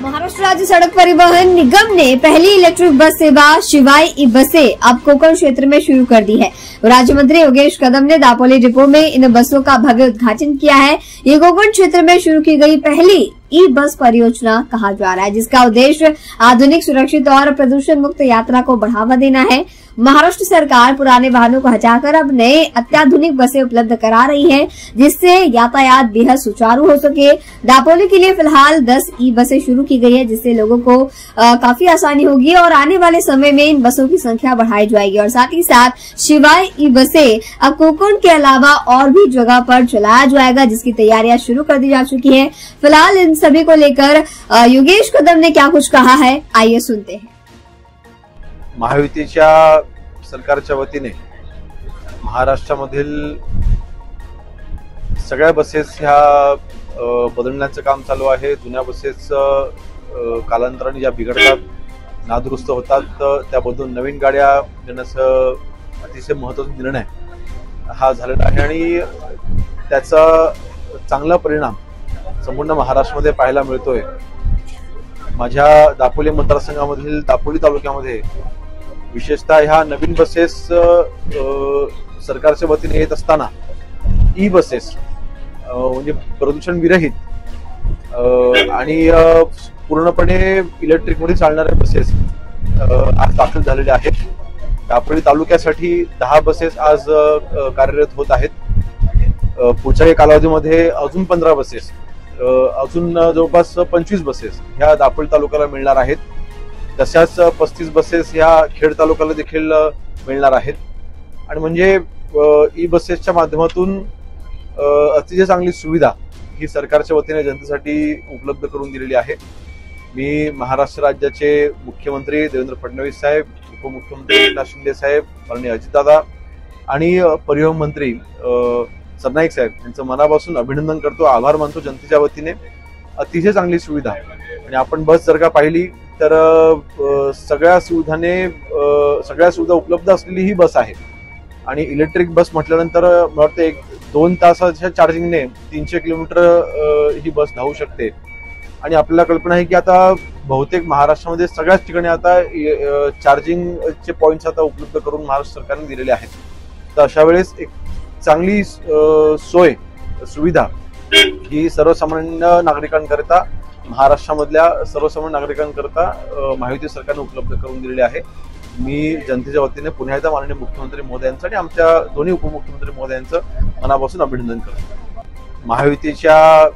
महाराष्ट्र राज्य सड़क परिवहन निगम ने पहली इलेक्ट्रिक बस सेवा शिवाई ई बसें अब कोकण क्षेत्र में शुरू कर दी है। राज्य मंत्री योगेश कदम ने दापोली डिपो में इन बसों का भव्य उद्घाटन किया है। ये कोकण क्षेत्र में शुरू की गई पहली ई बस परियोजना कहा जा रहा है, जिसका उद्देश्य आधुनिक, सुरक्षित और प्रदूषण मुक्त यात्रा को बढ़ावा देना है। महाराष्ट्र सरकार पुराने वाहनों को हटाकर अब नए अत्याधुनिक बसें उपलब्ध करा रही है, जिससे यातायात बेहद सुचारू हो सके। दापोली के लिए फिलहाल 10 ई बसें शुरू की गई है, जिससे लोगों को काफी आसानी होगी और आने वाले समय में इन बसों की संख्या बढ़ाई जाएगी। और साथ ही साथ शिवाई ई बसें अब कोकण के अलावा और भी जगह पर चलाया जाएगा, जिसकी तैयारियां शुरू कर दी जा चुकी है। फिलहाल इन सभी को लेकर योगेश कदम ने क्या कुछ कहा है, आइए सुनते हैं। महायुतीच्या सरकारच्या वतीने महाराष्ट्रामधील सगळ्या बसेस ह्या बदलण्याचं काम चालू आहे। जुन्या बसेस कालांतराने ज्या बिघडतात, नादुरुस्त होतात, त्या बदलून नवीन गाड्या घेण्याचा अतिशय महत्त्वाचा निर्णय हा झालेला आहे आणि त्याचा चांगला परिणाम संपूर्ण महाराष्ट्रामध्ये पाहायला मिळतोय। माझ्या दापोली मतदारसंघामधील दापोली तालुक्यामध्ये विशेषतः ह्या नवीन बसेस सरकारच्या वतीने येत असताना ई बसेस म्हणजे प्रदूषण विरहित आणि पूर्णपणे इलेक्ट्रिक मध्ये चालणाऱ्या बसेस आज दाखल झालेल्या आहेत। दापोली तालुक्यासाठी 10 बसेस आज कार्यरत होत आहेत। पुढच्या काही कालावधीमध्ये अजून 15 बसेस, अजून जवळपास 25 बसेस ह्या दापोली तालुक्याला मिळणार आहेत। तशाच 35 बसेस ह्या खेड तालुक्याला देखील मिळणार आहेत आणि म्हणजे ई बसेसच्या माध्यमातून अतिशय चांगली सुविधा ही सरकारच्या वतीने जनतेसाठी उपलब्ध करून दिलेली आहे। मी महाराष्ट्र राज्याचे मुख्यमंत्री देवेंद्र फडणवीस साहेब, उपमुख्यमंत्री एकनाथ शिंदे साहेब, माननीय अजितदादा आणि परिवहन मंत्री सरनाईक साहेब यांचं मनापासून अभिनंदन करतो, आभार मानतो जनतेच्या वतीने। अतिशय चांगली सुविधा आणि आपण बस जर का पाहिली तर सगळ्या सुविधा उपलब्ध असलेली ही बस आहे आणि इलेक्ट्रिक बस म्हटल्यानंतर मला वाटतं 1-2 तासाच्या चार्जिंगने 300 किलोमीटर ही बस धावू शकते आणि आपल्याला कल्पना आहे की आता बहुतेक महाराष्ट्रामध्ये सगळ्याच ठिकाणी आता चार्जिंगचे पॉइंट्स आता उपलब्ध करून महाराष्ट्र सरकारने दिलेले आहेत। तर अशा वेळेस एक चांगली सोय, सुविधा ही सर्वसामान्य नागरिकांकरता, महाराष्ट्रामधल्या सर्वसामान्य नागरिकांकरता महायुती सरकारने उपलब्ध करून दिलेली आहे। मी जनतेच्या वतीने पुन्हा एकदा माननीय मुख्यमंत्री महोदयांचं आणि आमच्या दोन्ही उपमुख्यमंत्री महोदयांचं मनापासून अभिनंदन करतो। महायुतीच्या